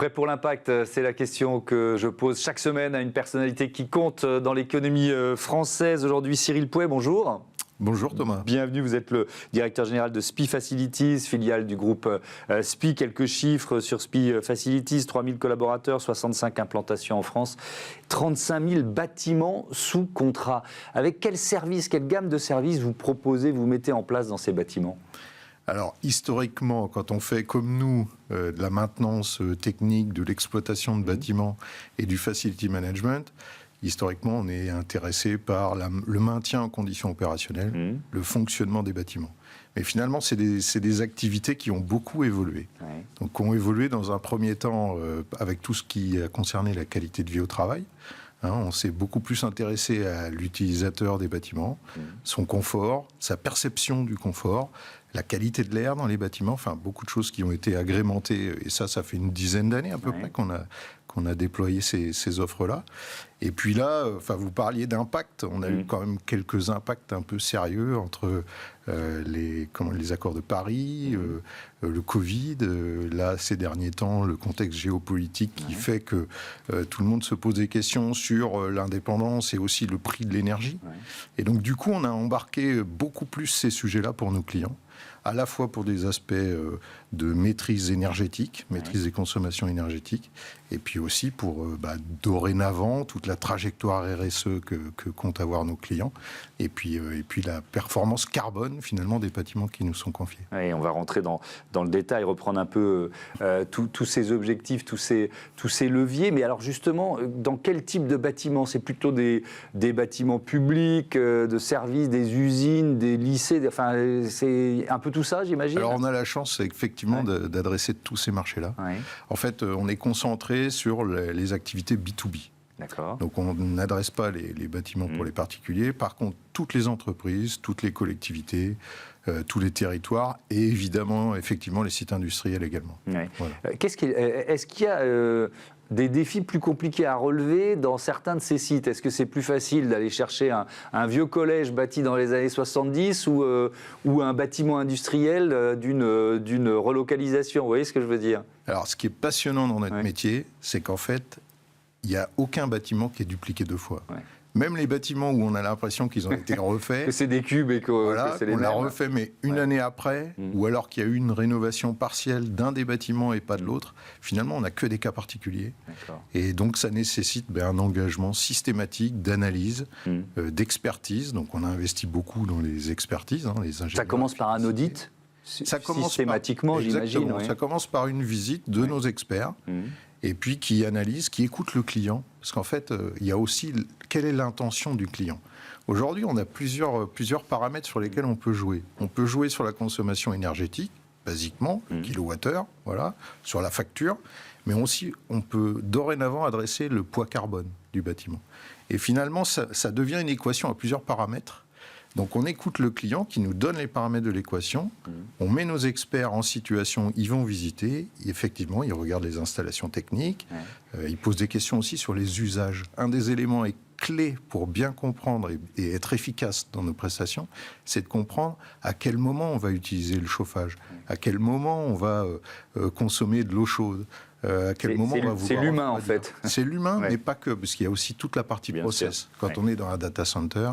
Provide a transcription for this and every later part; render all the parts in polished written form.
Prêt pour l'impact, c'est la question que je pose chaque semaine à une personnalité qui compte dans l'économie française. Aujourd'hui, Cyril Pouet, bonjour. Bonjour Thomas. Bienvenue, vous êtes le directeur général de SPI Facilities, filiale du groupe SPI. Quelques chiffres sur SPI Facilities, 3000 collaborateurs, 65 implantations en France, 35 000 bâtiments sous contrat. Avec quel service, quelle gamme de services vous proposez, vous mettez en place dans ces bâtiments ? Alors, historiquement, quand on fait comme nous de la maintenance technique, de l'exploitation de bâtiments et du facility management, historiquement, on est intéressé par le maintien en conditions opérationnelles, le fonctionnement des bâtiments. Mais finalement, c'est des activités qui ont beaucoup évolué. Ouais. Donc, qui ont évolué dans un premier temps avec tout ce qui a concerné la qualité de vie au travail. On s'est beaucoup plus intéressé à l'utilisateur des bâtiments, son confort, sa perception du confort, la qualité de l'air dans les bâtiments, enfin beaucoup de choses qui ont été agrémentées, et ça fait une dizaine d'années à peu près qu'on a déployé ces offres-là. Et puis là, vous parliez d'impact, on a eu quand même quelques impacts un peu sérieux entre les accords de Paris, le Covid, là ces derniers temps, le contexte géopolitique qui fait que tout le monde se pose des questions sur l'indépendance et aussi le prix de l'énergie. Et donc du coup, on a embarqué beaucoup plus ces sujets-là pour nos clients, à la fois pour des aspects de maîtrise énergétique, maîtrise des consommations énergétiques, et puis aussi pour dorénavant toute la trajectoire RSE que comptent avoir nos clients, et puis la performance carbone finalement des bâtiments qui nous sont confiés. Et on va rentrer dans le détail, reprendre un peu tous ces objectifs, tous ces leviers. Mais alors justement, dans quel type de bâtiments ? C'est plutôt des bâtiments publics, de services, des usines, des lycées, enfin c'est un peu tout ça, j'imagine. Alors on a la chance effectivement d'adresser tous ces marchés-là. En fait, on est concentré sur les activités B2B. D'accord. Donc on n'adresse pas les bâtiments pour les particuliers. Par contre, toutes les entreprises, toutes les collectivités, tous les territoires et évidemment, effectivement, les sites industriels également. Voilà. Est-ce qu'il y a des défis plus compliqués à relever dans certains de ces sites ? Est-ce que c'est plus facile d'aller chercher un vieux collège bâti dans les années 70 ou un bâtiment industriel d'une relocalisation ? Vous voyez ce que je veux dire ? Alors, ce qui est passionnant dans notre métier, c'est qu'en fait, il n'y a aucun bâtiment qui est dupliqué deux fois. Même les bâtiments où on a l'impression qu'ils ont été refaits... que c'est des cubes et que c'est les mêmes. On l'a refait, mais une année après, ou alors qu'il y a eu une rénovation partielle d'un des bâtiments et pas de l'autre, finalement, on n'a que des cas particuliers. Et donc, ça nécessite un engagement systématique d'analyse, d'expertise. Donc, on a investi beaucoup dans les expertises, les ingénieurs. Ça commence par un audit systématiquement, j'imagine. Exactement. Ça commence par une visite de nos experts. Et puis qui analyse, qui écoute le client. Parce qu'en fait, il y a aussi quelle est l'intention du client. Aujourd'hui, on a plusieurs paramètres sur lesquels on peut jouer. On peut jouer sur la consommation énergétique, basiquement, le kilowattheure, voilà, sur la facture. Mais aussi, on peut dorénavant adresser le poids carbone du bâtiment. Et finalement, ça devient une équation à plusieurs paramètres. Donc on écoute le client qui nous donne les paramètres de l'équation, on met nos experts en situation, ils vont visiter, et effectivement ils regardent les installations techniques, ils posent des questions aussi sur les usages. Un des éléments clés pour bien comprendre et être efficace dans nos prestations, c'est de comprendre à quel moment on va utiliser le chauffage, à quel moment on va consommer de l'eau chaude. À quel moment on va vouloir... C'est l'humain en fait. C'est l'humain, mais pas que, parce qu'il y a aussi toute la partie process. Quand on est dans un data center,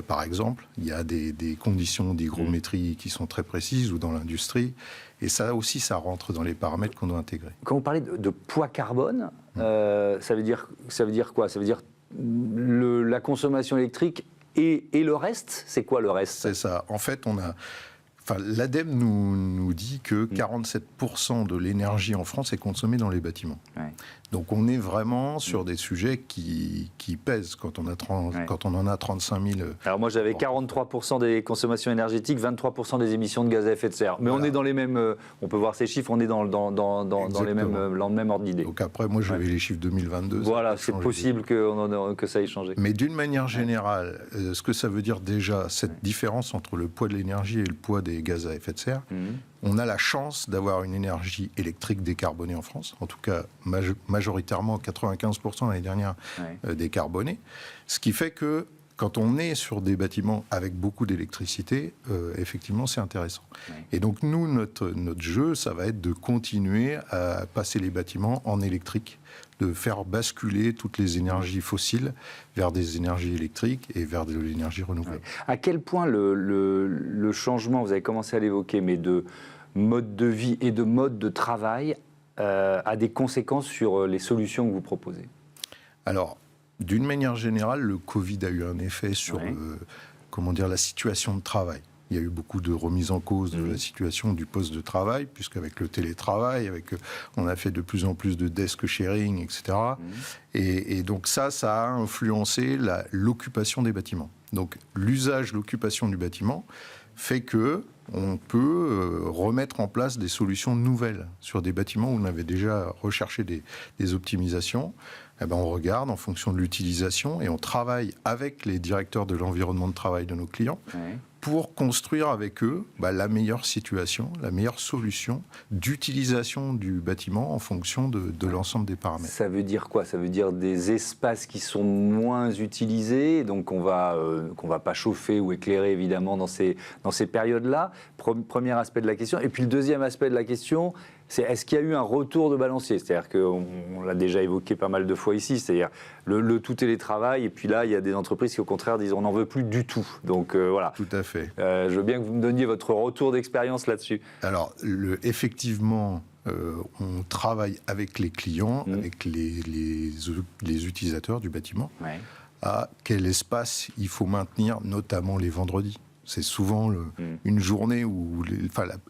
par exemple, il y a des conditions d'hygrométrie qui sont très précises, ou dans l'industrie, et ça aussi, ça rentre dans les paramètres qu'on doit intégrer. Quand vous parlez de poids carbone, ça veut dire quoi ? Ça veut dire la consommation électrique et le reste ? C'est quoi le reste ? C'est ça. En fait, l'ADEME nous dit que 47% de l'énergie en France est consommée dans les bâtiments. Donc on est vraiment sur des sujets qui pèsent quand on en a 35 000. Alors moi j'avais 43% des consommations énergétiques, 23% des émissions de gaz à effet de serre. Mais on est dans les mêmes, on peut voir ces chiffres, on est dans le même ordre d'idée. Donc après moi j'avais les chiffres 2022. Voilà, c'est possible que ça ait changé. Mais d'une manière générale, ce que ça veut dire déjà, cette différence entre le poids de l'énergie et le poids des gaz à effet de serre, on a la chance d'avoir une énergie électrique décarbonée en France, en tout cas majoritairement 95% l'année dernière décarbonée, ce qui fait que quand on est sur des bâtiments avec beaucoup d'électricité, effectivement, c'est intéressant. Oui. Et donc, nous, notre jeu, ça va être de continuer à passer les bâtiments en électrique, de faire basculer toutes les énergies fossiles vers des énergies électriques et vers de l'énergie renouvelable. Oui. À quel point le changement, vous avez commencé à l'évoquer, mais de mode de vie et de mode de travail a des conséquences sur les solutions que vous proposez? Alors, d'une manière générale, le Covid a eu un effet sur la situation de travail. Il y a eu beaucoup de remises en cause de la situation du poste de travail, puisqu'avec le télétravail, on a fait de plus en plus de desk sharing, etc. Et donc ça a influencé l'occupation des bâtiments. Donc l'usage, l'occupation du bâtiment fait que on peut remettre en place des solutions nouvelles sur des bâtiments où on avait déjà recherché des optimisations. Eh ben, on regarde en fonction de l'utilisation et on travaille avec les directeurs de l'environnement de travail de nos clients pour construire avec eux la meilleure situation, la meilleure solution d'utilisation du bâtiment en fonction de l'ensemble des paramètres. Ça veut dire quoi? Ça veut dire des espaces qui sont moins utilisés, donc qu'on va pas chauffer ou éclairer évidemment dans ces périodes-là. Premier aspect de la question. Et puis le deuxième aspect de la question, c'est est-ce qu'il y a eu un retour de balancier? C'est-à-dire qu'on l'a déjà évoqué pas mal de fois ici, c'est-à-dire le tout télétravail, et puis là, il y a des entreprises qui au contraire disent on n'en veut plus du tout. Donc voilà. Tout à fait. Je veux bien que vous me donniez votre retour d'expérience là-dessus. Alors, effectivement, on travaille avec les clients, avec les utilisateurs du bâtiment, à quel espace il faut maintenir, notamment les vendredis. C'est souvent une journée où...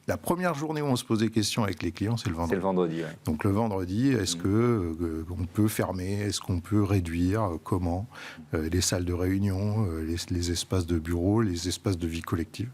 la première journée où on se pose des questions avec les clients, c'est le vendredi. C'est le vendredi, oui. Donc le vendredi, est-ce qu'on peut fermer? Est-ce qu'on peut réduire? Comment? Les salles de réunion, les espaces de bureau, les espaces de vie collective.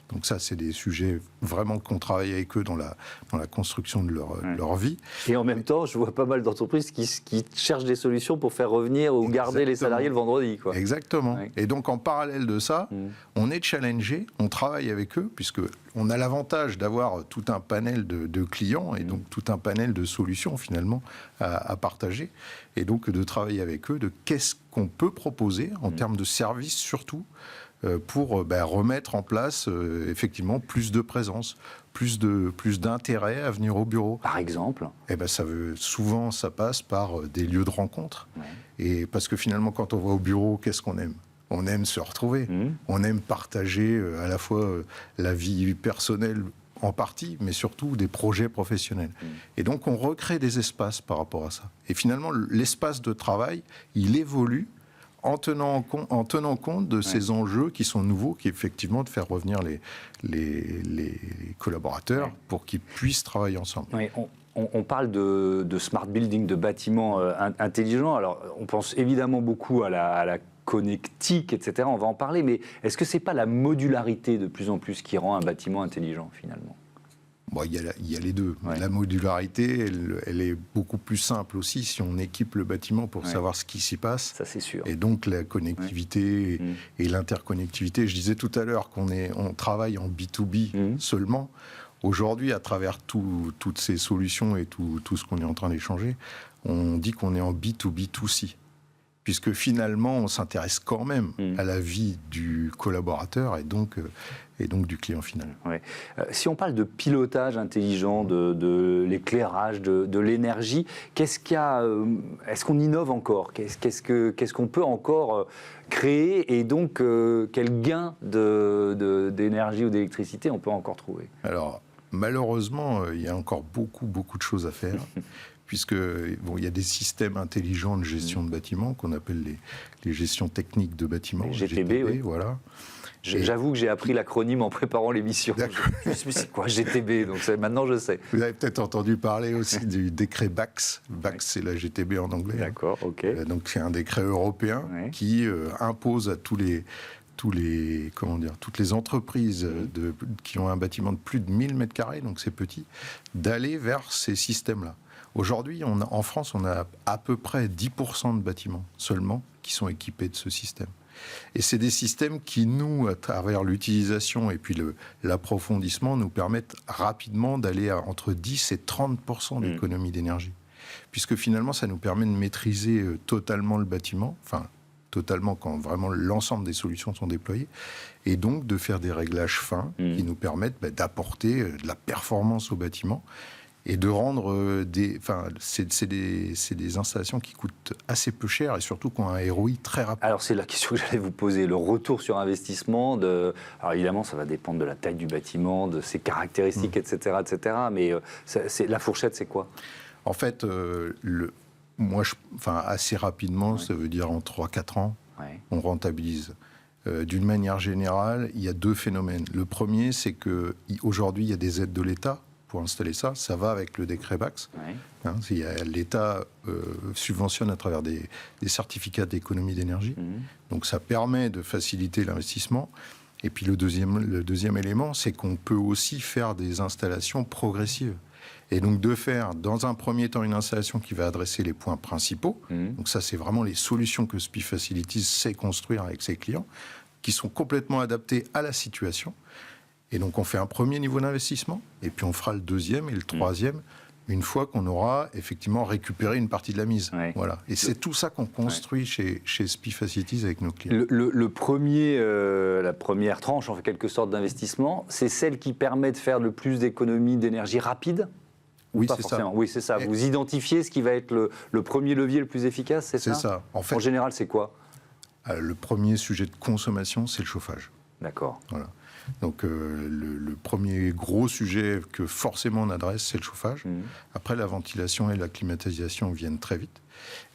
Donc ça, c'est des sujets vraiment qu'on travaille avec eux dans la construction de leur vie. Et en même temps, je vois pas mal d'entreprises qui cherchent des solutions pour faire revenir ou garder les salariés le vendredi, quoi. Exactement. Ouais. Et donc en parallèle de ça, on est challengé, on travaille avec eux, puisqu'on a l'avantage d'avoir tout un panel de clients et donc tout un panel de solutions finalement à partager. Et donc de travailler avec eux de qu'est-ce qu'on peut proposer en termes de services surtout pour remettre en place effectivement plus de présence, plus d'intérêt à venir au bureau. Par exemple? Souvent ça passe par des lieux de rencontre. Et parce que finalement quand on va au bureau, qu'est-ce qu'on aime? On aime se retrouver, on aime partager à la fois la vie personnelle en partie, mais surtout des projets professionnels. Et donc on recrée des espaces par rapport à ça. Et finalement, l'espace de travail, il évolue en tenant compte de ces enjeux qui sont nouveaux, qui est effectivement de faire revenir les collaborateurs pour qu'ils puissent travailler ensemble. Oui, on parle de smart building, de bâtiments intelligents. Alors, on pense évidemment beaucoup à la connectique, etc. On va en parler, mais est-ce que c'est pas la modularité de plus en plus qui rend un bâtiment intelligent, finalement? Bon, il y a les deux. La modularité, elle est beaucoup plus simple aussi si on équipe le bâtiment pour savoir ce qui s'y passe. Ça, c'est sûr. Et donc, la connectivité et l'interconnectivité. Je disais tout à l'heure qu'on travaille en B2B seulement. Aujourd'hui, à travers toutes ces solutions et tout ce qu'on est en train d'échanger, on dit qu'on est en B2B2C. Puisque finalement, on s'intéresse quand même à la vie du collaborateur et donc du client final. Ouais. Si on parle de pilotage intelligent, de l'éclairage, de l'énergie, qu'est-ce qu'il y a, est-ce qu'on innove encore? Qu'est-ce qu'on peut encore créer? Et donc, quel gain d'énergie ou d'électricité on peut encore trouver? Alors, malheureusement, il y a encore beaucoup de choses à faire. Puisque il y a des systèmes intelligents de gestion de bâtiments qu'on appelle les gestions techniques de bâtiments, GTB, oui. Voilà. J'avoue que j'ai appris l'acronyme en préparant l'émission. Je me suis dit, c'est quoi GTB? Donc maintenant je sais. Vous avez peut-être entendu parler aussi du décret BACS. BACS, c'est la GTB en anglais. D'accord, ok. Donc c'est un décret européen qui impose à toutes les entreprises qui ont un bâtiment de plus de 1000 m², donc c'est petit, d'aller vers ces systèmes-là. Aujourd'hui, en France, on a à peu près 10% de bâtiments seulement qui sont équipés de ce système. Et c'est des systèmes qui, nous, à travers l'utilisation et puis l'approfondissement, nous permettent rapidement d'aller à entre 10 et 30% d'économie d'énergie. Puisque finalement, ça nous permet de maîtriser totalement le bâtiment, enfin, totalement quand vraiment l'ensemble des solutions sont déployées, et donc de faire des réglages fins qui nous permettent d'apporter de la performance au bâtiment et de rendre c'est des installations qui coûtent assez peu cher et surtout qui ont un ROI très rapide. Alors c'est la question que j'allais vous poser, le retour sur investissement. Alors évidemment, ça va dépendre de la taille du bâtiment, de ses caractéristiques, etc., etc. Mais la fourchette, c'est quoi? En fait, assez rapidement, ça veut dire en 3-4 ans, on rentabilise. D'une manière générale, il y a 2 phénomènes. Le premier, c'est qu'aujourd'hui, il y a des aides de l'État pour installer ça. Ça va avec le décret BAX. L'État subventionne à travers des certificats d'économie d'énergie. Donc ça permet de faciliter l'investissement. Et puis le deuxième élément, c'est qu'on peut aussi faire des installations progressives. Et donc de faire, dans un premier temps, une installation qui va adresser les points principaux. Donc ça, c'est vraiment les solutions que SPIE Facilities sait construire avec ses clients, qui sont complètement adaptées à la situation. Et donc on fait un premier niveau d'investissement, et puis on fera le deuxième et le troisième, une fois qu'on aura effectivement récupéré une partie de la mise. Voilà. Et c'est tout ça qu'on construit chez SPIE Facilities avec nos clients. La première tranche, en quelque sorte, d'investissement, c'est celle qui permet de faire le plus d'économies d'énergie rapide? Oui, c'est ça. Oui, c'est ça. Vous identifiez ce qui va être le premier levier le plus efficace, c'est ça? C'est ça. En général, c'est quoi? Le premier sujet de consommation, c'est le chauffage. D'accord. Voilà. Donc le premier gros sujet que forcément on adresse, c'est le chauffage. Après, la ventilation et la climatisation viennent très vite.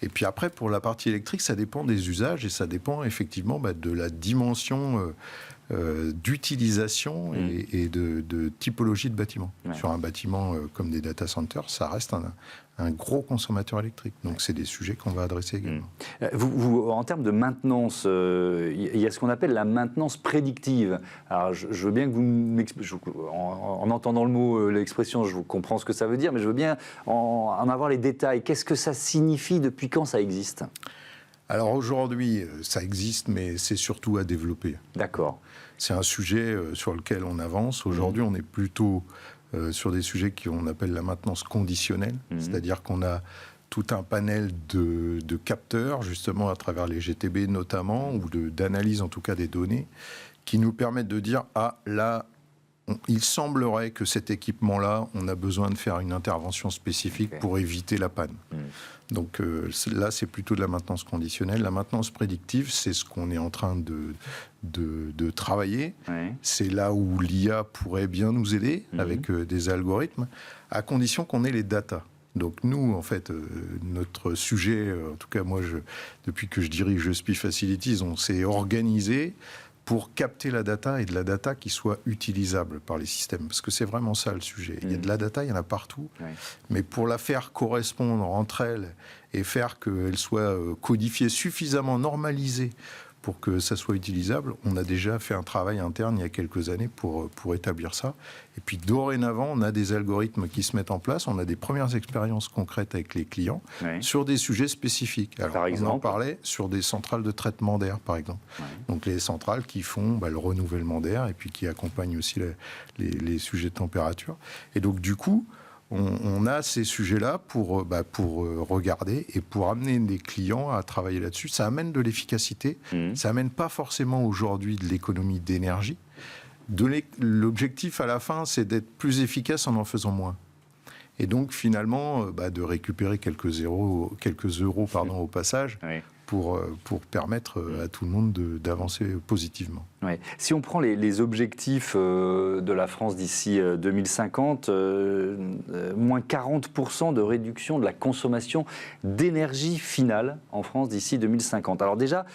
Et puis après, pour la partie électrique, ça dépend des usages et ça dépend effectivement de la dimension d'utilisation et de typologie de bâtiment. Sur un bâtiment comme des data centers, ça reste un gros consommateur électrique. Donc c'est des sujets qu'on va adresser également. En termes de maintenance, il y a ce qu'on appelle la maintenance prédictive. Alors je veux bien que vous m'expliquiez, en entendant le mot, l'expression, je comprends ce que ça veut dire, mais je veux bien en avoir les détails. Qu'est-ce que ça signifie? Depuis quand ça existe? Alors aujourd'hui, ça existe, mais c'est surtout à développer. D'accord. C'est un sujet sur lequel on avance. Aujourd'hui, on est plutôt sur des sujets qu'on appelle la maintenance conditionnelle, c'est-à-dire qu'on a tout un panel de capteurs, justement à travers les GTB notamment, ou d'analyse en tout cas des données, qui nous permettent de dire, il semblerait que cet équipement-là, on a besoin de faire une intervention spécifique pour éviter la panne. Donc là, c'est plutôt de la maintenance conditionnelle. La maintenance prédictive, c'est ce qu'on est en train de travailler. C'est là où l'IA pourrait bien nous aider avec des algorithmes, à condition qu'on ait les datas. Donc nous, en fait, notre sujet, en tout cas moi, depuis que je dirige SPIE Facilities, on s'est organisé pour capter la data et de la data qui soit utilisable par les systèmes. Parce que c'est vraiment ça le sujet. Il y a de la data, il y en a partout. Mais pour la faire correspondre entre elles et faire qu'elle soit codifiée, suffisamment normalisée pour que ça soit utilisable, on a déjà fait un travail interne il y a quelques années pour établir ça. Et puis dorénavant, on a des algorithmes qui se mettent en place, on a des premières expériences concrètes avec les clients sur des sujets spécifiques. Alors, par exemple, on en parlait sur des centrales de traitement d'air, par exemple. Donc les centrales qui font le renouvellement d'air et puis qui accompagnent aussi les sujets de température. Et donc du coup, on a ces sujets-là pour regarder et pour amener les clients à travailler là-dessus. Ça amène de l'efficacité, ça amène pas forcément aujourd'hui de l'économie d'énergie. L'objectif à la fin, c'est d'être plus efficace en faisant moins. Et donc finalement, de récupérer quelques euros au passage. Pour permettre à tout le monde d'avancer positivement. Si on prend les objectifs de la France d'ici 2050, moins 40% de réduction de la consommation d'énergie finale en France d'ici 2050. Alors déjà,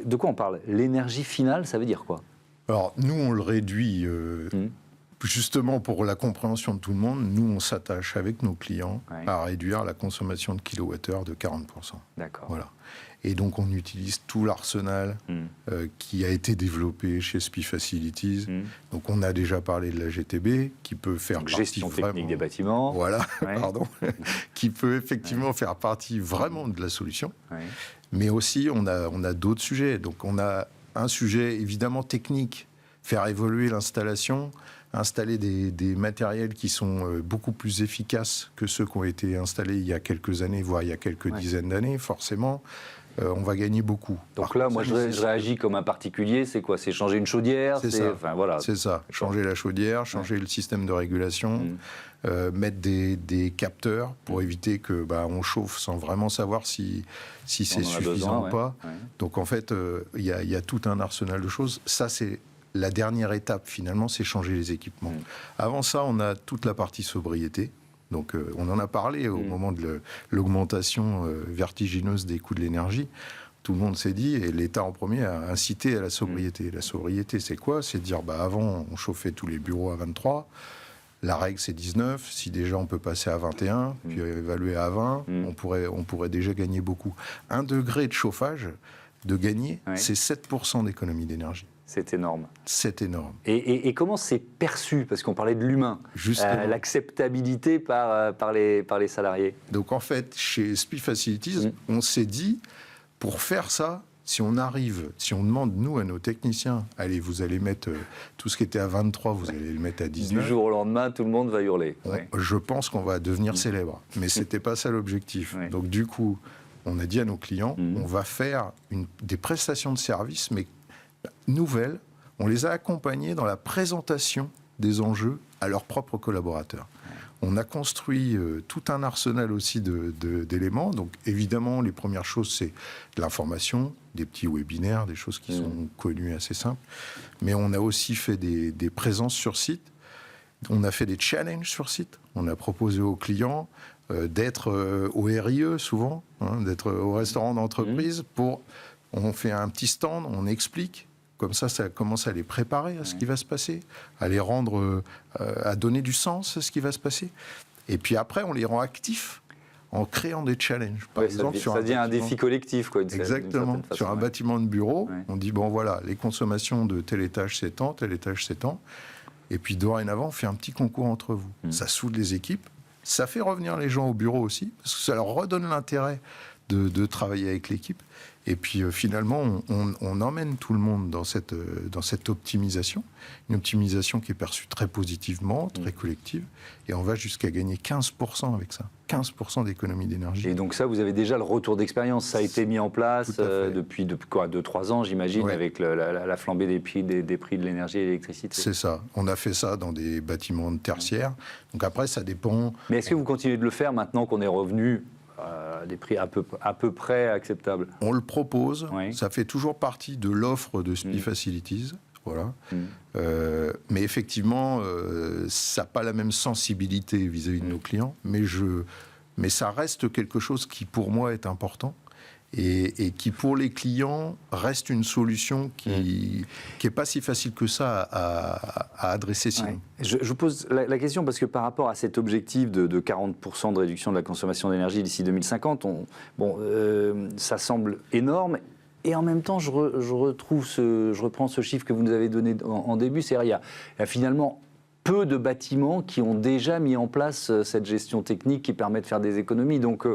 de quoi on parle? L'énergie finale, ça veut dire quoi? Alors nous, on le réduit... Justement, pour la compréhension de tout le monde, nous, on s'attache avec nos clients à réduire la consommation de kilowattheure de 40%. D'accord. Voilà. Et donc, on utilise tout l'arsenal qui a été développé chez SPIE Facilities. Donc, on a déjà parlé de la GTB, qui peut faire partie gestion technique des bâtiments. Voilà, pardon. Qui peut effectivement faire partie vraiment de la solution. Mais aussi, on a d'autres sujets. Donc, on a un sujet évidemment technique, faire évoluer l'installation, installer des matériels qui sont beaucoup plus efficaces que ceux qui ont été installés il y a quelques années, voire il y a quelques dizaines d'années, forcément. on va gagner beaucoup. Donc là, moi, je réagis comme un particulier. C'est quoi? C'est changer une chaudière? C'est ça. Enfin, voilà. C'est ça. Changer la chaudière, changer le système de régulation, mettre des capteurs pour éviter que on chauffe sans vraiment savoir si c'est suffisant ou pas. Ouais. Donc en fait, il y a tout un arsenal de choses. Ça, c'est la dernière étape finalement, c'est changer les équipements. Avant ça, on a toute la partie sobriété. Donc on en a parlé au moment de l'augmentation vertigineuse des coûts de l'énergie. Tout le monde s'est dit, et l'État en premier a incité à la sobriété. La sobriété, c'est quoi? C'est de dire, avant, on chauffait tous les bureaux à 23, la règle, c'est 19. Si déjà on peut passer à 21, puis évaluer à 20, on pourrait déjà gagner beaucoup. 1 degré de chauffage, de gagner, c'est 7% d'économie d'énergie. C'est énorme. C'est énorme. Et comment c'est perçu? Parce qu'on parlait de l'humain. L'acceptabilité par les salariés. Donc en fait, chez SPI Facilities, on s'est dit, pour faire ça, si on demande, nous, à nos techniciens, allez, vous allez mettre tout ce qui était à 23, vous allez le mettre à 19. Du jour au lendemain, tout le monde va hurler. Je pense qu'on va devenir célèbre. Mais ce n'était pas ça l'objectif. Donc du coup, on a dit à nos clients, on va faire des prestations de services, mais nouvelles. On les a accompagnés dans la présentation des enjeux à leurs propres collaborateurs. On a construit tout un arsenal aussi d'éléments. Donc évidemment, les premières choses, c'est de l'information, des petits webinaires, des choses qui sont connues, assez simples. Mais on a aussi fait des présences sur site. On a fait des challenges sur site. On a proposé aux clients d'être au RIE souvent, d'être au restaurant d'entreprise. On fait un petit stand, on explique. Comme ça commence à les préparer à ce qui va se passer, à les rendre, à donner du sens à ce qui va se passer. Et puis après, on les rend actifs en créant des challenges. Par exemple, ça devient un défi collectif. Exactement. Sur un bâtiment de bureau, on dit, voilà, les consommations de tel étage, c'est tant, tel étage, c'est tant. Et puis dorénavant, on fait un petit concours entre vous. Ça soude les équipes. Ça fait revenir les gens au bureau aussi, parce que ça leur redonne l'intérêt de travailler avec l'équipe. Et puis finalement, on emmène tout le monde dans cette optimisation, une optimisation qui est perçue très positivement, très collective, et on va jusqu'à gagner 15% avec ça, 15% d'économie d'énergie. Et donc ça, vous avez déjà le retour d'expérience, ça a été mis en place depuis 2-3 ans, j'imagine, avec la flambée des prix de l'énergie et de l'électricité. C'est ça, on a fait ça dans des bâtiments tertiaires, donc après ça dépend... Mais est-ce que vous continuez de le faire maintenant qu'on est revenu des prix à peu près acceptables? On le propose, ça fait toujours partie de l'offre de SPI Facilities, voilà. Mais effectivement, ça n'a pas la même sensibilité vis-à-vis de nos clients, mais ça reste quelque chose qui pour moi est important. Et qui, pour les clients, reste une solution qui n'est pas si facile que ça à adresser sinon. Je vous pose la question parce que par rapport à cet objectif de 40% de réduction de la consommation d'énergie d'ici 2050, ça semble énorme. Et en même temps, je reprends ce chiffre que vous nous avez donné en début, c'est-à-dire il y a finalement peu de bâtiments qui ont déjà mis en place cette gestion technique qui permet de faire des économies. Donc,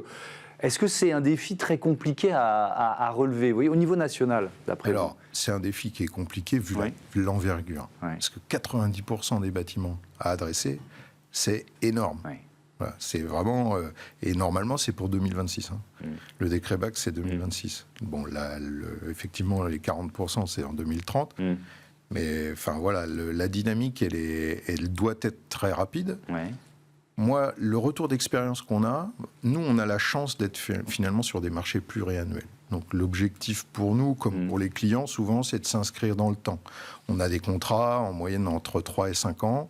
est-ce que c'est un défi très compliqué à relever, vous voyez, au niveau national, d'après vous? Alors, c'est un défi qui est compliqué vu l'envergure. Parce que 90% des bâtiments à adresser, c'est énorme. Voilà, c'est vraiment... et normalement, c'est pour 2026. Le décret BAC, c'est 2026. Bon, là, effectivement, les 40%, c'est en 2030. Mais enfin, voilà, la dynamique, elle doit être très rapide. Moi, le retour d'expérience qu'on a, nous, on a la chance d'être finalement sur des marchés pluriannuels. Donc l'objectif pour nous, comme pour les clients, souvent, c'est de s'inscrire dans le temps. On a des contrats en moyenne entre 3 et 5 ans.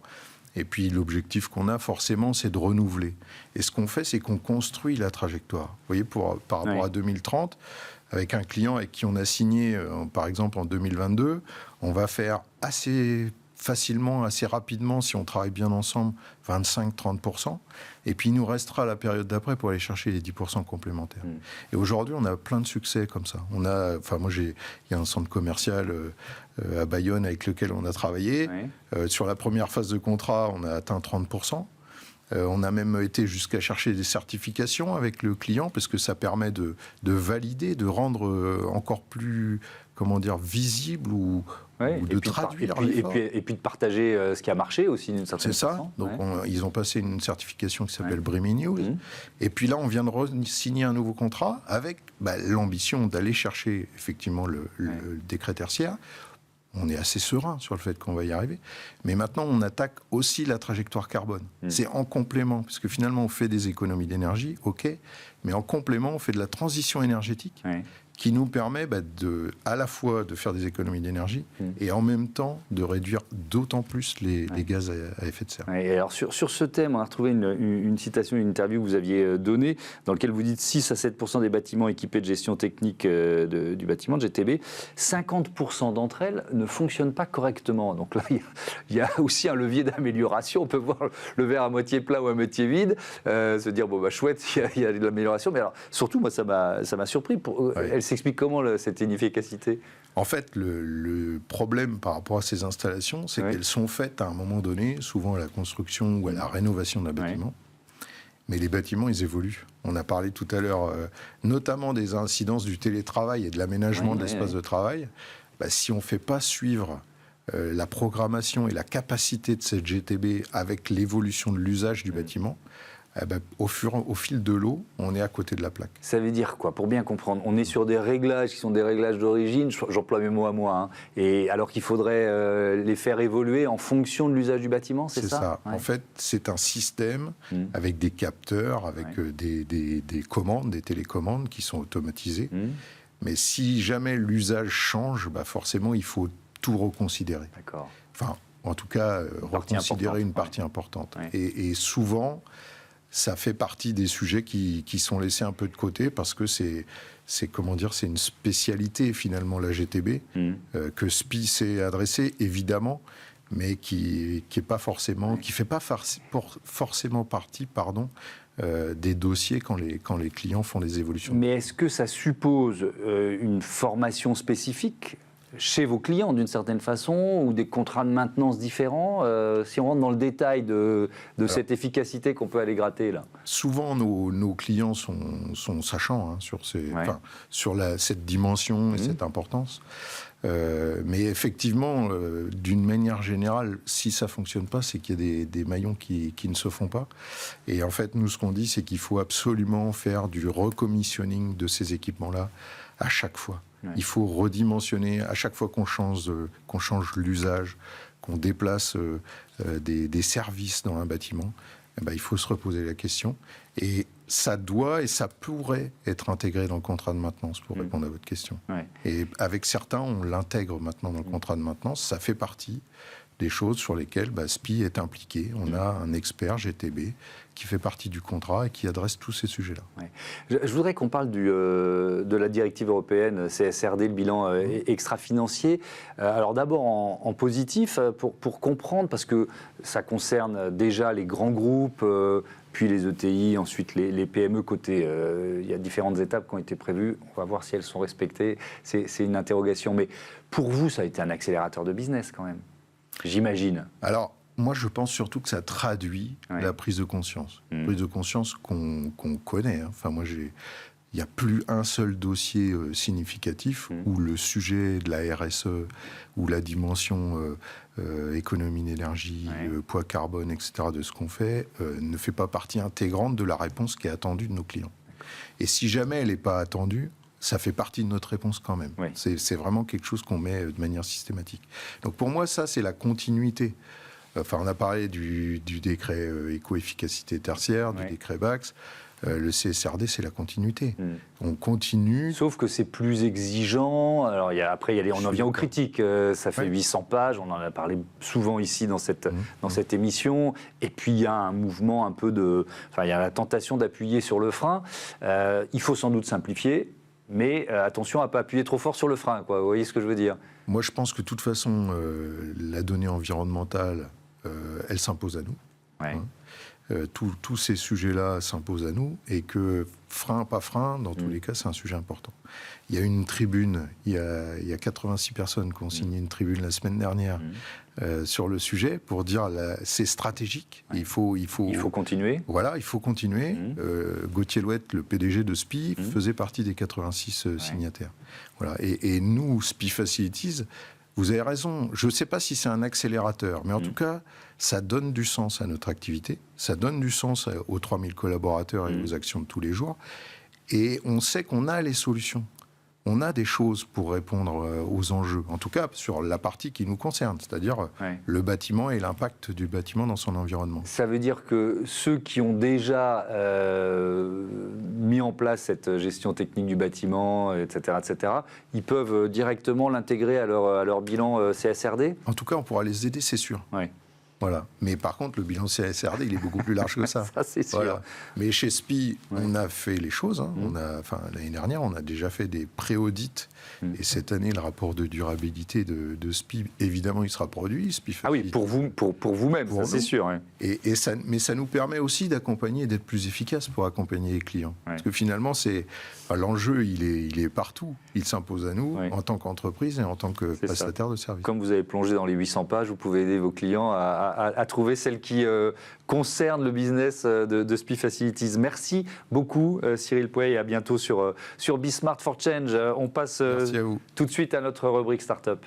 Et puis l'objectif qu'on a, forcément, c'est de renouveler. Et ce qu'on fait, c'est qu'on construit la trajectoire. Vous voyez, par rapport à 2030, avec un client avec qui on a signé, par exemple, en 2022, on va faire assez facilement, assez rapidement, si on travaille bien ensemble, 25-30%. Et puis, il nous restera la période d'après pour aller chercher les 10% complémentaires. Et aujourd'hui, on a plein de succès comme ça. Moi, il y a un centre commercial à Bayonne avec lequel on a travaillé. Sur la première phase de contrat, on a atteint 30%. On a même été jusqu'à chercher des certifications avec le client parce que ça permet de valider, de rendre encore plus visible ou Ouais, de traduire l'effort. Et puis de partager ce qui a marché aussi d'une certaine façon. C'est ça. Donc ils ont passé une certification qui s'appelle BREEAM News. Et puis là, on vient de signer un nouveau contrat avec l'ambition d'aller chercher effectivement le décret tertiaire. On est assez serein sur le fait qu'on va y arriver. Mais maintenant, on attaque aussi la trajectoire carbone. C'est en complément, parce que finalement, on fait des économies d'énergie, ok, mais en complément, on fait de la transition énergétique qui nous permet à la fois de faire des économies d'énergie et en même temps de réduire d'autant plus les gaz à effet de serre. Et alors sur ce thème, on a retrouvé une citation, une interview que vous aviez donnée, dans laquelle vous dites 6 à 7% des bâtiments équipés de gestion technique du bâtiment, de GTB, 50% d'entre elles ne fonctionnent pas correctement. Donc là, il y a aussi un levier d'amélioration. On peut voir le verre à moitié plat ou à moitié vide, se dire, chouette, il y a de l'amélioration. Mais alors, surtout, moi, ça m'a surpris. Elle s'explique comment, cette inefficacité ? En fait, le problème par rapport à ces installations, c'est qu'elles sont faites à un moment donné, souvent à la construction ou à la rénovation d'un bâtiment. Mais les bâtiments, ils évoluent. On a parlé tout à l'heure, notamment des incidences du télétravail et de l'aménagement de l'espace de travail. Si on ne fait pas suivre la programmation et la capacité de cette GTB avec l'évolution de l'usage du bâtiment, au fil de l'eau, on est à côté de la plaque. Ça veut dire quoi ? Pour bien comprendre, on est sur des réglages qui sont des réglages d'origine, j'emploie mes mots à moi, et alors qu'il faudrait les faire évoluer en fonction de l'usage du bâtiment, c'est ça ? C'est ça. En fait, c'est un système avec des capteurs, avec des commandes, des télécommandes qui sont automatisées. Mais si jamais l'usage change, forcément, il faut tout reconsidérer. D'accord. Enfin, en tout cas, reconsidérer une partie importante. Et souvent, ça fait partie des sujets qui sont laissés un peu de côté parce que c'est une spécialité finalement, la GTB, que SPI s'est adressé évidemment, mais qui est pas forcément, qui fait pas forcément partie, des dossiers quand les clients font des évolutions. Mais est-ce que ça suppose une formation spécifique chez vos clients d'une certaine façon, ou des contrats de maintenance différents, si on rentre dans le détail de cette efficacité qu'on peut aller gratter là ? Souvent, nos clients sont sachants sur cette dimension et cette importance. Mais effectivement, d'une manière générale, si ça ne fonctionne pas, c'est qu'il y a des maillons qui ne se font pas. Et en fait, nous, ce qu'on dit, c'est qu'il faut absolument faire du recommissioning de ces équipements-là à chaque fois. Il faut redimensionner à chaque fois qu'on change l'usage, qu'on déplace des services dans un bâtiment. Il faut se reposer la question. Et ça doit et ça pourrait être intégré dans le contrat de maintenance, pour répondre à votre question. Et avec certains, on l'intègre maintenant dans le contrat de maintenance. Ça fait partie des choses sur lesquelles SPI est impliqué. On a un expert GTB qui fait partie du contrat et qui adresse tous ces sujets-là. Je voudrais qu'on parle de la directive européenne CSRD, le bilan extra-financier. Alors d'abord en positif, pour comprendre, parce que ça concerne déjà les grands groupes, puis les ETI, ensuite les PME côté. Il y a différentes étapes qui ont été prévues. On va voir si elles sont respectées. C'est une interrogation. Mais pour vous, ça a été un accélérateur de business quand même, j'imagine. Alors, moi, je pense surtout que ça traduit la prise de conscience. Prise de conscience qu'on connaît. Enfin, moi, il n'y a plus un seul dossier significatif où le sujet de la RSE ou la dimension économie d'énergie, poids carbone, etc., de ce qu'on fait, ne fait pas partie intégrante de la réponse qui est attendue de nos clients. Et si jamais elle n'est pas attendue, ça fait partie de notre réponse quand même. C'est vraiment quelque chose qu'on met de manière systématique. Donc pour moi, ça, c'est la continuité. Enfin, on a parlé du décret éco-efficacité tertiaire, du décret BAX. Le CSRD, c'est la continuité. On continue. Sauf que c'est plus exigeant. Alors, on en vient aux critiques. Ça fait 800 pages. On en a parlé souvent ici dans cette émission. Et puis, il y a un mouvement un peu de... Enfin, il y a la tentation d'appuyer sur le frein. Il faut sans doute simplifier. Mais attention à ne pas appuyer trop fort sur le frein, quoi. Vous voyez ce que je veux dire ? Moi, je pense que de toute façon, la donnée environnementale, elle s'impose à nous. Ouais. Tous ces sujets-là s'imposent à nous et que frein, pas frein, dans tous les cas, c'est un sujet important. Il y a une tribune, il y a 86 personnes qui ont signé une tribune la semaine dernière sur le sujet pour dire c'est stratégique. Ouais. Il faut continuer. Voilà, il faut continuer. Gauthier Louette, le PDG de SPI, faisait partie des 86 signataires. Voilà. Et nous, SPI Facilities, vous avez raison, je ne sais pas si c'est un accélérateur, mais en tout cas, ça donne du sens à notre activité, ça donne du sens aux 3000 collaborateurs et aux actions de tous les jours, et on sait qu'on a les solutions. On a des choses pour répondre aux enjeux, en tout cas sur la partie qui nous concerne, c'est-à-dire le bâtiment et l'impact du bâtiment dans son environnement. Ça veut dire que ceux qui ont déjà mis en place cette gestion technique du bâtiment, etc., ils peuvent directement l'intégrer à leur bilan CSRD ? En tout cas, on pourra les aider, c'est sûr. Oui. Voilà. Mais par contre, le bilan CSRD, il est beaucoup plus large que ça. Ça, c'est sûr. Voilà. Mais chez SPI, on a fait les choses. Hein. L'année dernière, on a déjà fait des pré-audits. Et cette année, le rapport de durabilité de SPI, évidemment, il sera produit. SPI ah oui, pour vous-même, ça c'est sûr. Ouais. Mais ça nous permet aussi d'accompagner et d'être plus efficace pour accompagner les clients. Ouais. Parce que finalement, l'enjeu, il est partout. Il s'impose à nous en tant qu'entreprise et en tant que prestataire de services. Comme vous avez plongé dans les 800 pages, vous pouvez aider vos clients à trouver celles qui concernent le business de SPI Facilities. Merci beaucoup Cyril Pouey et à bientôt sur Be Smart for Change. On passe tout de suite à notre rubrique Startup.